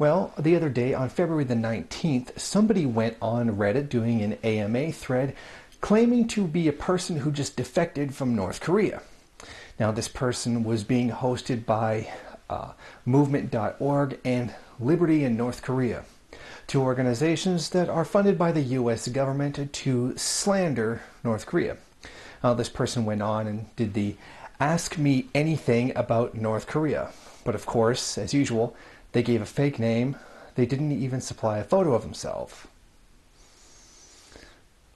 Well, the other day on February the 19th, somebody went on Reddit doing an AMA thread claiming to be a person who just defected from North Korea. Now, this person was being hosted by Movement.org and Liberty in North Korea, two organizations that are funded by the U.S. government to slander North Korea. This person went on and did the Ask Me Anything About North Korea. But of course, as usual, they gave a fake name. They didn't even supply a photo of themselves.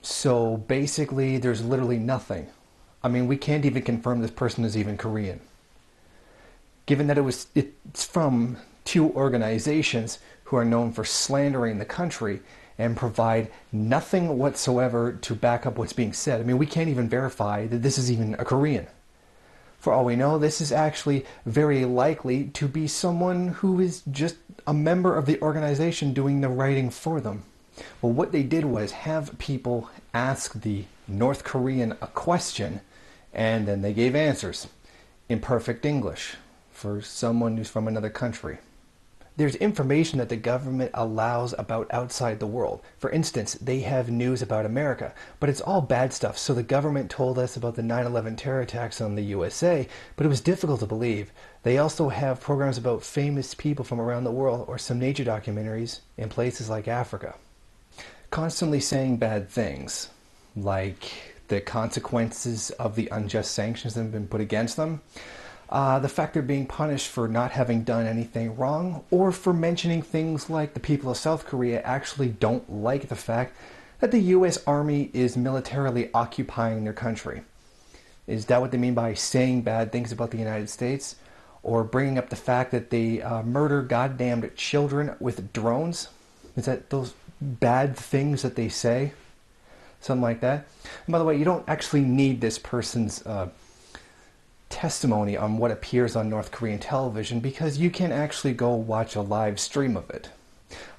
So basically, there's literally nothing. I mean, we can't even confirm this person is even Korean. Given that it's from two organizations who are known for slandering the country and provide nothing whatsoever to back up what's being said. I mean, we can't even verify that this is even a Korean. For all we know, this is actually very likely to be someone who is just a member of the organization doing the writing for them. Well, what they did was have people ask the North Korean a question, and then they gave answers in perfect English for someone who's from another country. There's information that the government allows about outside the world. For instance, they have news about America, but it's all bad stuff. So the government told us about the 9/11 terror attacks on the USA, but it was difficult to believe. They also have programs about famous people from around the world or some nature documentaries in places like Africa. Constantly saying bad things, like the consequences of the unjust sanctions that have been put against them. The fact they're being punished for not having done anything wrong, or for mentioning things like the people of South Korea actually don't like the fact that the U.S. Army is militarily occupying their country. Is that what they mean by saying bad things about the United States? Or bringing up the fact that they murder goddamned children with drones? Is that those bad things that they say? Something like that. And by the way, you don't actually need this person's testimony on what appears on North Korean television, because you can actually go watch a live stream of it.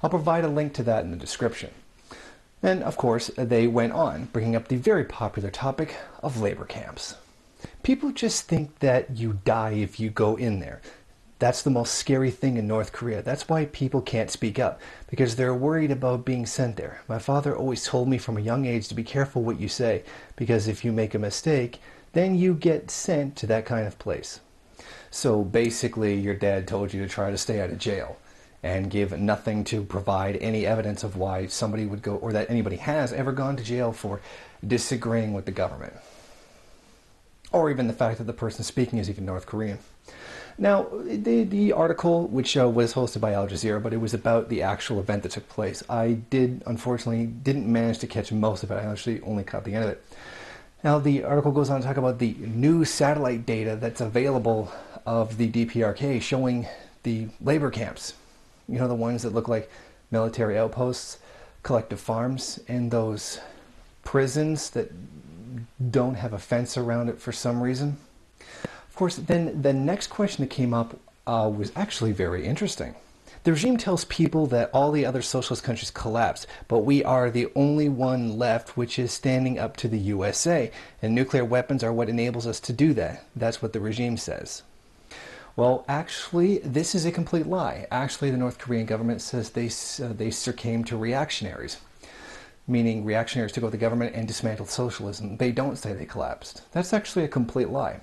I'll provide a link to that in the description. And of course, they went on, bringing up the very popular topic of labor camps. People just think that you die if you go in there. That's the most scary thing in North Korea. That's why people can't speak up, because they're worried about being sent there. My father always told me from a young age to be careful what you say, because if you make a mistake, then you get sent to that kind of place. So basically, your dad told you to try to stay out of jail and give nothing to provide any evidence of why somebody would go, or that anybody has ever gone to jail for disagreeing with the government. Or even the fact that the person speaking is even North Korean. Now, the article, which was hosted by Al Jazeera, but it was about the actual event that took place. I unfortunately didn't manage to catch most of it. I actually only caught the end of it. Now, the article goes on to talk about the new satellite data that's available of the DPRK showing the labor camps. You know, the ones that look like military outposts, collective farms, and those prisons that don't have a fence around it for some reason. Of course, then the next question that came up was actually very interesting. The regime tells people that all the other socialist countries collapsed, but we are the only one left which is standing up to the USA, and nuclear weapons are what enables us to do that. That's what the regime says. Well, actually, this is a complete lie. Actually, the North Korean government says they succumbed to reactionaries, meaning reactionaries took over the government and dismantled socialism. They don't say they collapsed. That's actually a complete lie.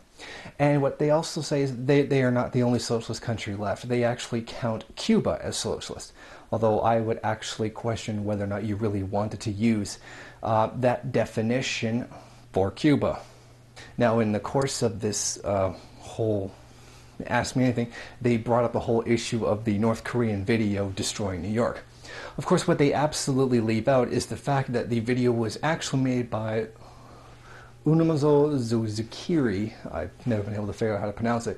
And what they also say is they are not the only socialist country left. They actually count Cuba as socialist, although I would actually question whether or not you really wanted to use that definition for Cuba. Now, in the course of this whole Ask Me Anything, they brought up the whole issue of the North Korean video destroying New York. Of course, what they absolutely leave out is the fact that the video was actually made by Unamazo Zuzukiri, I've never been able to figure out how to pronounce it,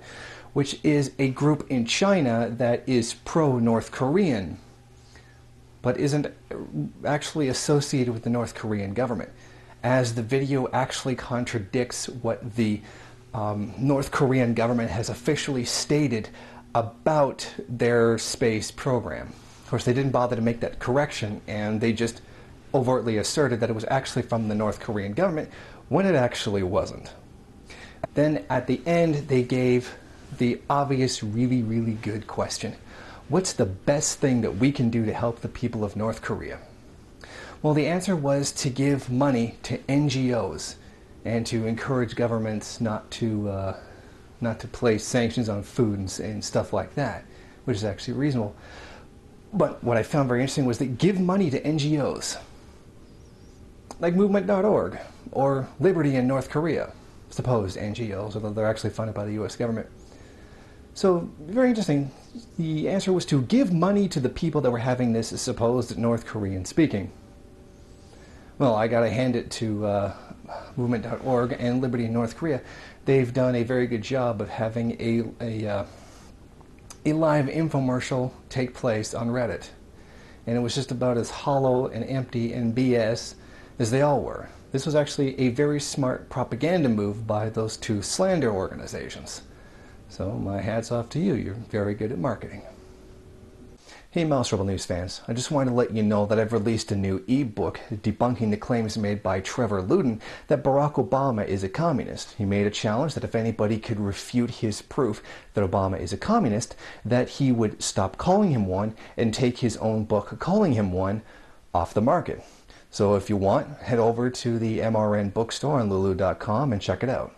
which is a group in China that is pro-North Korean, but isn't actually associated with the North Korean government, as the video actually contradicts what the North Korean government has officially stated about their space program. Of course, they didn't bother to make that correction, and they just overtly asserted that it was actually from the North Korean government, when it actually wasn't. Then at the end, they gave the obvious, really, really good question. what's the best thing that we can do to help the people of North Korea? Well, the answer was to give money to NGOs and to encourage governments not to place sanctions on food and stuff like that, which is actually reasonable. But what I found very interesting was that give money to NGOs, like Movement.org or Liberty in North Korea, supposed NGOs, although they're actually funded by the U.S. government. So, very interesting. The answer was to give money to the people that were having this supposed North Korean speaking. Well, I gotta hand it to Movement.org and Liberty in North Korea. They've done a very good job of having a live infomercial take place on Reddit. And it was just about as hollow and empty and BS as they all were. This was actually a very smart propaganda move by those two slander organizations. So my hat's off to you. You're very good at marketing. Hey Mouse Rebel News fans, I just wanted to let you know that I've released a new ebook debunking the claims made by Trevor Luden that Barack Obama is a communist. He made a challenge that if anybody could refute his proof that Obama is a communist, that he would stop calling him one and take his own book calling him one off the market. So if you want, head over to the MRN bookstore on lulu.com and check it out.